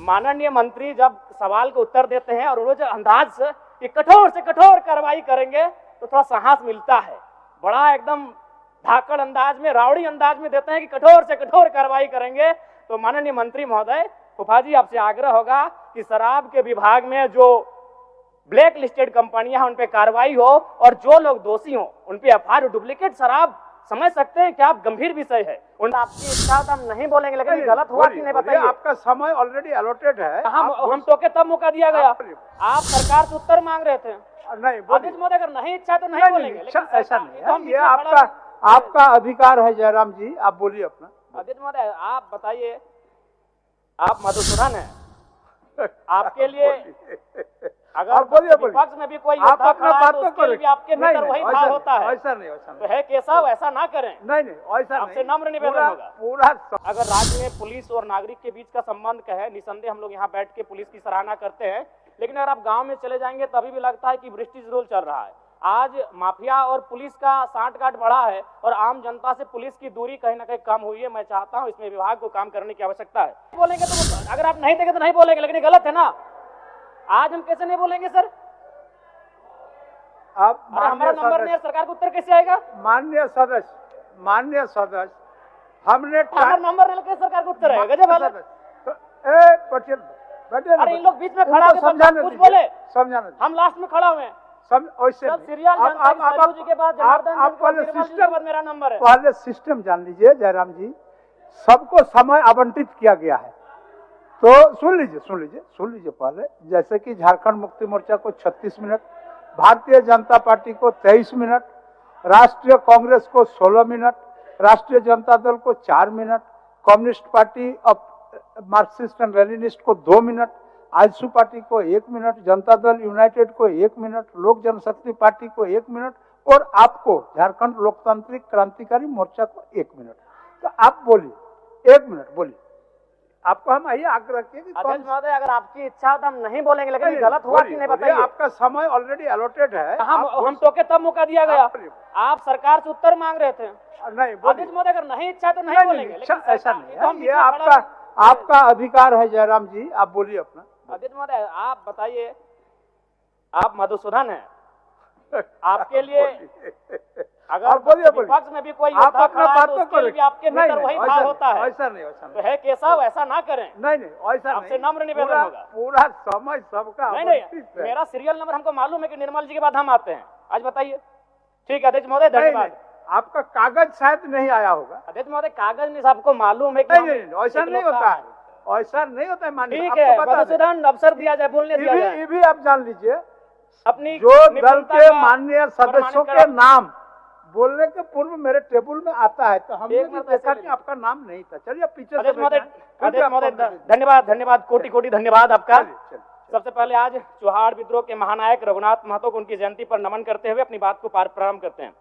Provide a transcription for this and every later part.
माननीय मंत्री जब सवाल का उत्तर देते हैं और वो जो अंदाज से कठोर कार्रवाई करेंगे तो थोड़ा साहस मिलता है। बड़ा एकदम धाकड़ अंदाज में, रावड़ी अंदाज में देते हैं कि कठोर से कठोर कार्रवाई करेंगे। तो माननीय मंत्री महोदय, फूफा जी आपसे आग्रह होगा कि शराब के विभाग में जो ब्लैक लिस्टेड कंपनियां हैं उन पे कार्रवाई हो और जो लोग दोषी हो उन पे एफआईआर। डुप्लीकेट शराब समझ सकते हैं कि आप गंभीर विषय है, उन आपकी इच्छा तो हम नहीं बोलेंगे, लेकिन गलत हुआ कि नहीं बताइए। आपका समय ऑलरेडी अलॉटेड है। हम टोके तब मौका दिया गया, आप सरकार से उत्तर मांग रहे थे। नहीं अध्यक्ष महोदय, अगर नहीं इच्छा तो नहीं बोलेंगे, लेकिन ऐसा नहीं है, ये आपका अधिकार है। जयराम जी आप बोलिए अपना। अध्यक्ष महोदय आप बताइए, आप मधुसूदन है, आपके लिए अगर विपक्ष में भी कोई आप अपना बात तो करें, आपके भीतर वही भाव होता है। ऐसा नहीं तो है केशव, ऐसा ना करें। नहीं ऐसा आपसे नम्र निवेदन होगा। पूरा अगर राज्य में पुलिस और नागरिक के बीच का संबंध कहे, निसंदेह हम लोग यहाँ बैठ के पुलिस की सराहना करते हैं, लेकिन अगर आप गांव में चले जाएंगे तभी भी लगता है कि ब्रिटिश रूल चल रहा है। आज माफिया और पुलिस का सांठ-गांठ बढ़ा है और आम जनता से पुलिस की दूरी कहीं ना कहीं कम हुई है। मैं चाहता हूं इसमें विभाग को काम करने की आवश्यकता है। बोलेंगे तो अगर आप नहीं देंगे तो नहीं बोलेंगे, लेकिन गलत है ना। आज हम कैसे नहीं बोलेंगे सर? आप हमारा नंबर नहीं है, सरकार को उत्तर कैसे आएगा? माननीय सदस्य हमने नंबर नहीं, सरकार को उत्तर आएगा। गजब हालत। अरे इन लोग बीच में खड़ा होकर कुछ बोले, समझाना, हम लास्ट में खड़ा हुए हैं। मेरा नंबर है। पहले सिस्टम जान लीजिए जयराम जी, सबको समय आवंटित किया गया है। तो सुन लीजिए पहले, जैसे कि झारखंड मुक्ति मोर्चा को 36 मिनट, भारतीय जनता पार्टी को 23 मिनट, राष्ट्रीय कांग्रेस को 16 मिनट, राष्ट्रीय जनता दल को 4 minute, communist party Marxist and Leninist को 2 मिनट, आजसू पार्टी को 1 मिनट, जनता दल यूनाइटेड को 1 मिनट, लोक जनशक्ति पार्टी को 1 मिनट और आपको झारखंड लोकतांत्रिक क्रांतिकारी मोर्चा को 1 मिनट। तो आप बोलिए, 1 मिनट बोलिए। आपको हम यही आग्रह किए कि अध्यक्ष महोदय, अगर आपकी इच्छा हो तो हम नहीं बोलेंगे, लेकिन गलत हुआ कि नहीं बताइए। आपका समय ऑलरेडी अलॉटेड है। हम टोके तब मौका दिया गया, आप सरकार से उत्तर मांग रहे थे। नहीं अध्यक्ष महोदय, अगर नहीं इच्छा तो नहीं बोलेंगे, ऐसा नहीं है, ये आपका अधिकार है। जयराम जी आप बोलिए अपना। अध्यक्ष महोदय आप बताइए, आप मधुसूदन है, आपके लिए अगर विपक्ष में भी कोई आप अपना बात तो करें, आपके भीतर वही भाव होता है। ऐसा नहीं तो है केशव, ऐसा ना करें। नहीं ऐसा नहीं, आपसे नम्र निवेदन होगा। पूरा समय सबका नहीं, मेरा सीरियल नंबर हमको मालूम है कि निर्मल जी के बाद हम आते हैं। आज बताइए। ठीक है अध्यक्ष महोदय, धन्यवाद। आपका कागज शायद नहीं आया होगा। अध्यक्ष महोदय कागज नहीं, सबको मालूम है कि नहीं ऐसा नहीं होता है, ऐसा नहीं होता है। मानिए ठीक है, मधुसूदन अवसर दिया जाए, बोलने दिया जाए। ये भी आप जान लीजिए, अपनी जो दल के माननीय सदस्यों के नाम बोलने के पूर्व मेरे टेबल में आता है, तो हमने भी देखा कि आपका नाम नहीं था। चलिए पीछे से। धन्यवाद, कोटि धन्यवाद आपका। सबसे पहले आज चौहाड़ विद्रोह के महानायक रघुनाथ महतो को उनकी जयंती पर नमन करते हुए अपनी बात को प्रारंभ करते हैं।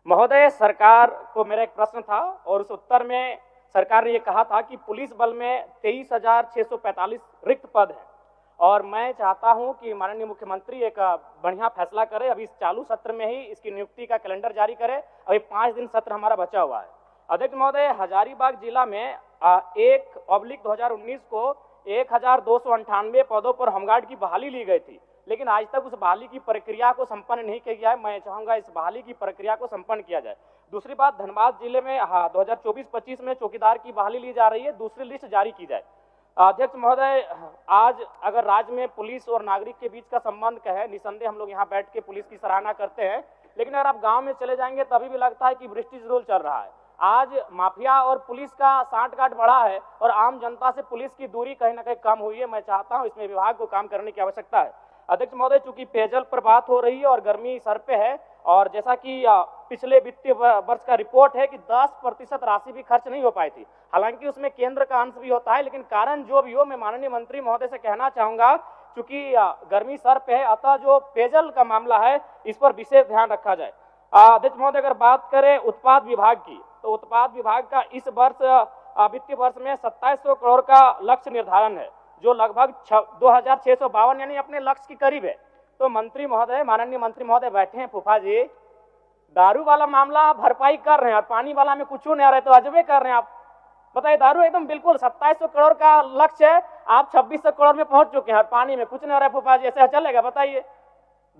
महोदय, सरकार को मेरा एक प्रश्न था और उस उत्तर में सरकार ने ये कहा था कि पुलिस बल में 23,645 रिक्त पद है और मैं चाहता हूं कि माननीय मुख्यमंत्री एक बढ़िया फैसला करे। अभी इस चालू सत्र में ही इसकी नियुक्ति का कैलेंडर जारी करे। अभी 5 दिन सत्र हमारा बचा हुआ है। अध्यक्ष महोदय, हजारीबाग जिला में 1/2019 को 1298 पदों पर होमगार्ड की बहाली ली गई थी, लेकिन आज तक उस बहाली की प्रक्रिया को संपन्न नहीं किया गया है। मैं चाहूंगा इस बहाली की प्रक्रिया को संपन्न किया जाए। दूसरी बात, धनबाद जिले में 2024-25 में चौकीदार की बहाली ली जा रही है, दूसरी लिस्ट जारी की जाए। अध्यक्ष महोदय, आज अगर राज्य में पुलिस और नागरिक के बीच का संबंध कहे, निसंदेह हम लोग यहाँ बैठ के पुलिस की सराहना करते हैं, लेकिन अगर आप गांव में चले जाएंगे तभी भी लगता है कि ब्रिटिश रूल चल रहा है। आज माफिया और पुलिस का सांठ-गांठ बढ़ा है और आम जनता से पुलिस की दूरी कहीं ना कहीं कम हुई है। मैं चाहता हूं इसमें विभाग को काम करने की आवश्यकता है। अध्यक्ष महोदय, चूंकि पेयजल पर बात हो रही है और गर्मी सर पे है और जैसा कि पिछले वित्तीय वर्ष का रिपोर्ट है कि 10% राशि भी खर्च नहीं हो पाई थी, हालांकि उसमें केंद्र का अंश भी होता है, लेकिन कारण जो भी हो, मैं माननीय मंत्री महोदय से कहना चाहूंगा, चूंकि गर्मी सर पे है, अतः जो पेयजल का मामला है इस पर विशेष ध्यान रखा जाए। अध्यक्ष महोदय, अगर बात करें उत्पाद विभाग की, तो उत्पाद विभाग का इस वर्ष वित्तीय वर्ष में 2700 करोड़ का लक्ष्य निर्धारण है, जो लगभग 2652 यानी अपने लक्ष्य के करीब है। तो मंत्री महोदय, माननीय मंत्री महोदय बैठे हैं, फूफा जी दारू वाला मामला भरपाई कर रहे हैं और पानी वाला में कुछ नहीं आ रहा है, तो अजबे कर रहे हैं आप। बताइए, दारू एकदम बिल्कुल 2700 करोड़ का लक्ष्य है आप 2600 करोड़ में पहुंच चुके हैं और पानी में कुछ नहीं हो रहा है फूफा जी, ऐसे चलेगा बताइए?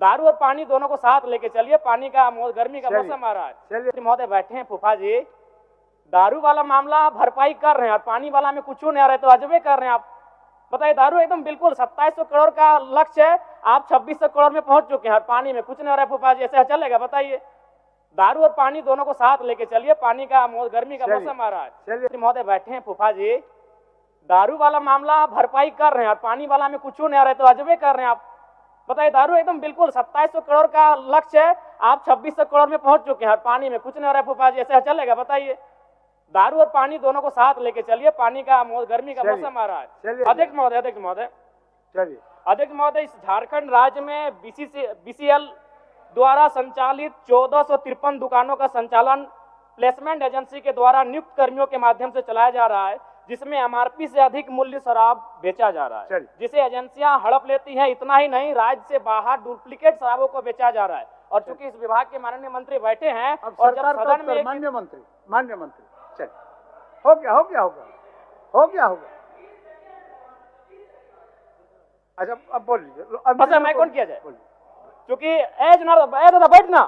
दारू और पानी दोनों को साथ लेके चलिए, पानी का गर्मी का मौसम आ रहा है। महोदय बैठे हैं फूफा जी, दारू वाला मामला भरपाई कर रहे हैं और पानी वाला में कुछ नहीं आ रहा है, तो अजबे कर रहे हैं आप। बताइए, दारू एकदम बिल्कुल 2700 करोड़ का लक्ष्य है, आप 2600 करोड़ में पहुंच चुके हैं और पानी में कुछ नहीं हो रहा है फूफा जी, ऐसे चलेगा बताइए? दारू और पानी दोनों को साथ लेके चलिए, पानी का गर्मी का मौसम आ रहा है। महोदय बैठे हैं फूफा जी, दारू वाला मामला भरपाई कर रहे हैं और पानी वाला में कुछ नहीं आ रहा है, तो अजबे कर रहे हैं आप। बताइए, दारू एकदम बिल्कुल 2700 करोड़ का लक्ष्य है, आप 2600 करोड़ में पहुंच चुके हैं और पानी में कुछ नहीं हो रहा है फूफा जी, ऐसे चलेगा बताइए? दारू और पानी दोनों को साथ लेके चलिए, पानी का गर्मी का मौसम आ रहा है। अध्यक्ष महोदय, इस झारखंड राज्य में बीसीएल द्वारा संचालित 1453 दुकानों का संचालन प्लेसमेंट एजेंसी के द्वारा नियुक्त कर्मियों के माध्यम से चलाया जा रहा है, जिसमें एमआरपी से अधिक मूल्य शराब बेचा जा रहा है, जिसे एजेंसियां हड़प लेती हैं। इतना ही नहीं, राज्य से बाहर डुप्लीकेट शराबों को बेचा जा रहा है। और चूंकि इस विभाग के माननीय मंत्री बैठे हैं और जब सदन में माननीय मंत्री चल हो गया। अच्छा, अब बोल लीजिए, मैं कौन किया जाए? क्योंकि बैठना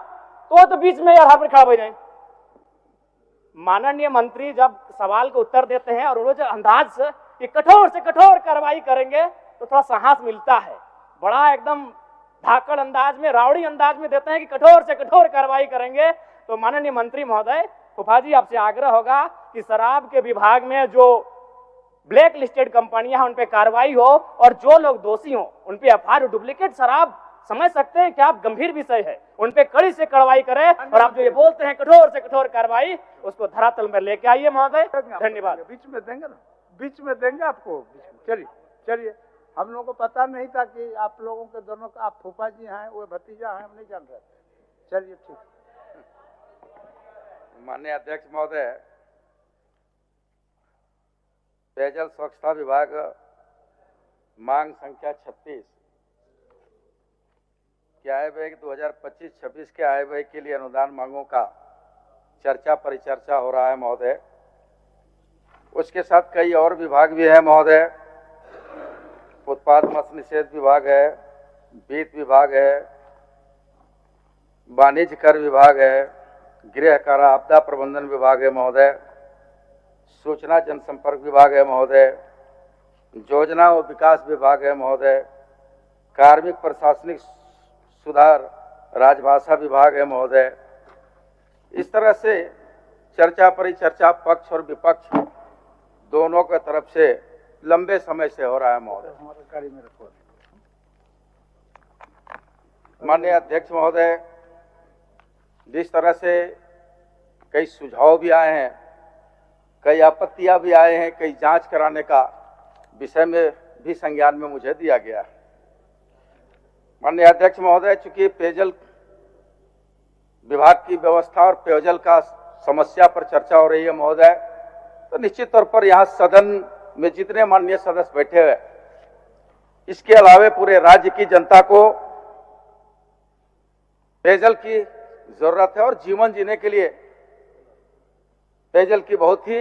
तो बीच में यार खड़ा हो जाए। माननीय मंत्री जब सवाल को उत्तर देते हैं और रोज अंदाज से कठोर कार्रवाई करेंगे तो थोड़ा साहस मिलता है। बड़ा एकदम धाकड़ अंदाज में, रावड़ी अंदाज में देते हैं कि कठोर से कठोर कार्रवाई करेंगे। तो माननीय मंत्री महोदय, फूफा जी आपसे आग्रह होगा कि शराब के विभाग में जो ब्लैक लिस्टेड कंपनियां हैं उन पे कार्रवाई हो और जो लोग दोषी हो उन पे एफआईआर। डुप्लीकेट शराब समझ सकते हैं कि आप गंभीर विषय है, उन पे कड़ी से कार्रवाई करें और आप जो ये बोलते हैं कठोर से कठोर कार्रवाई, उसको धरातल में लेके आइए महोदय। धन्यवाद। बीच में देंगे ना, बीच में देंगे आपको। चलिए, हम लोगों को पता नहीं था कि आप लोगों के दोनों का, आप फूफा जी हैं, वो भतीजा हैं, हम नहीं जान रहे। चलिए ठीक। माननीय अध्यक्ष महोदय, पेयजल स्वच्छता विभाग मांग संख्या 36 के आय व्यय 2025-26 के आय व्यय के लिए अनुदान मांगों का चर्चा परिचर्चा हो रहा है महोदय। उसके साथ कई और विभाग भी हैं महोदय। उत्पाद मत्स्य निषेध विभाग है, वित्त विभाग है, वाणिज्य कर विभाग है, गृह कारा आपदा प्रबंधन विभाग है महोदय, सूचना जनसंपर्क विभाग है महोदय, योजना और विकास विभाग है महोदय, कार्मिक प्रशासनिक सुधार राजभाषा विभाग है महोदय। इस तरह से चर्चा परिचर्चा पक्ष और विपक्ष दोनों के तरफ से लंबे समय से हो रहा है महोदय। माननीय अध्यक्ष महोदय, जिस तरह से कई सुझाव भी आए हैं, कई आपत्तियां भी आए हैं, कई जांच कराने का विषय में भी संज्ञान में मुझे दिया गया है। माननीय अध्यक्ष महोदय, चूंकि पेयजल विभाग की व्यवस्था और पेयजल का समस्या पर चर्चा हो रही है महोदय, तो निश्चित तौर पर यहाँ सदन में जितने माननीय सदस्य बैठे हुए, इसके अलावे पूरे राज्य की जनता को पेयजल की जरूरत है और जीवन जीने के लिए पेयजल की बहुत ही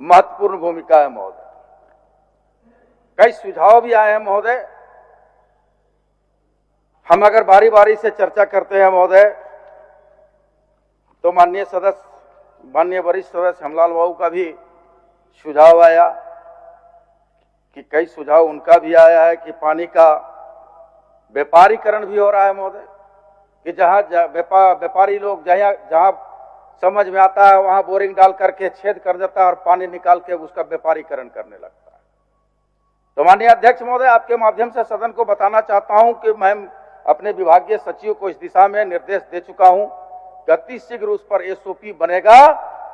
महत्वपूर्ण भूमिका है महोदय। कई सुझाव भी आए हैं महोदय। हम अगर बारी बारी से चर्चा करते हैं महोदय, तो माननीय वरिष्ठ सदस्य हेमलाल बाबू का भी सुझाव आया कि कई सुझाव उनका भी आया है कि पानी का व्यापारीकरण भी हो रहा है महोदय, कि जहां व्यापारी लोग जहां समझ में आता है वहां बोरिंग डाल करके छेद कर देता है और पानी निकाल के उसका व्यापारीकरण करने लगता है। तो माननीय अध्यक्ष महोदय, आपके माध्यम से सदन को बताना चाहता हूं कि मैं अपने विभागीय सचिव को इस दिशा में निर्देश दे चुका हूं कि अति शीघ्र उस पर एसओपी बनेगा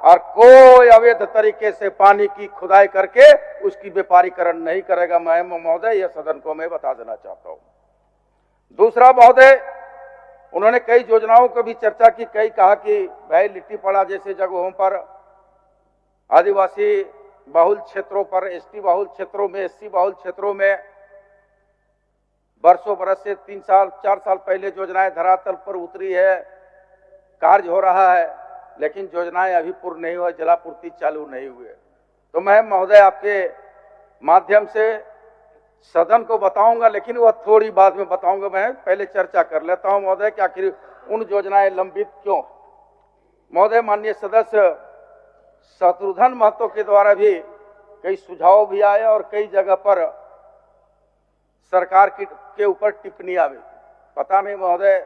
और कोई अवैध तरीके से पानी की खुदाई करके उसकी व्यापारीकरण नहीं करेगा। मैं महोदय, यह सदन को मैं बता देना चाहता हूं। दूसरा महोदय, उन्होंने कई योजनाओं को भी चर्चा की, कई कहा कि भाई लिट्टीपाड़ा जैसे जगहों पर आदिवासी बहुल क्षेत्रों पर, एसटी बहुल क्षेत्रों में, एससी बहुल क्षेत्रों में बरसों बरस से 3 साल 4 साल पहले योजनाएं धरातल पर उतरी है, कार्य हो रहा है, लेकिन योजनाएं अभी पूर्ण नहीं हुई, जलापूर्ति चालू नहीं हुए। तो मैं महोदय आपके माध्यम से सदन को बताऊंगा, लेकिन वह थोड़ी बाद में बताऊंगा। मैं पहले चर्चा कर लेता हूं महोदय कि आखिर उन योजनाएं लंबित क्यों। महोदय, माननीय सदस्य शत्रुघ्न महतो के द्वारा भी कई सुझाव भी आए और कई जगह पर सरकार के ऊपर टिप्पणियां भी। पता नहीं महोदय,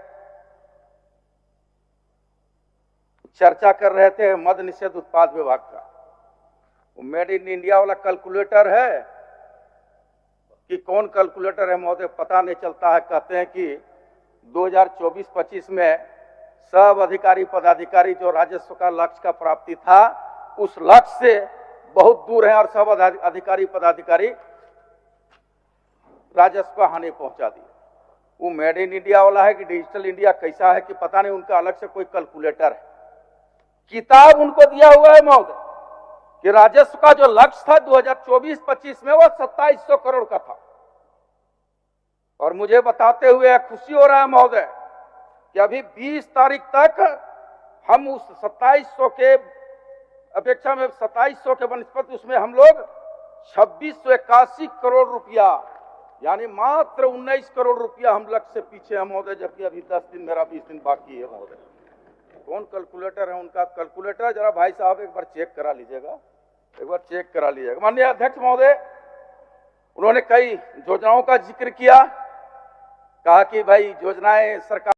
चर्चा कर रहे थे मद्य निषेध उत्पाद विभाग का, मेड इन इंडिया वाला कैलकुलेटर है कि कौन कैलकुलेटर है महोदय, पता नहीं चलता है। कहते हैं कि 2024-25 में सब अधिकारी पदाधिकारी जो राजस्व का लक्ष्य का प्राप्ति था उस लक्ष्य से बहुत दूर है और सब अधिकारी पदाधिकारी राजस्व का हानि पहुंचा दी। वो मेड इन इंडिया वाला है कि डिजिटल इंडिया कैसा है कि पता नहीं, उनका अलग से कोई कैलकुलेटर है। किताब उनको दिया हुआ है महोदय कि राजस्व का जो लक्ष्य था 2024-25 में वो 2700 करोड़ का था। और मुझे बताते हुए खुशी हो रहा है महोदय कि अभी 20 तारीख तक हम उस 2700 के अपेक्षा में 2700 के बनस्पत उसमें हम लोग 2681 करोड़ रुपया, यानी मात्र 19 करोड़ रुपया हम लक्ष्य से पीछे हैं महोदय, जबकि अभी 10 दिन, मेरा 20 दिन बाकी है महोदय। कौन कैलकुलेटर है उनका कैलकुलेटर, जरा भाई साहब एक बार चेक करा लीजिएगा, एक बार चेक करा लीजिएगा। माननीय अध्यक्ष महोदय, उन्होंने कई योजनाओं का जिक्र किया, कहा कि भाई योजनाएं सरकार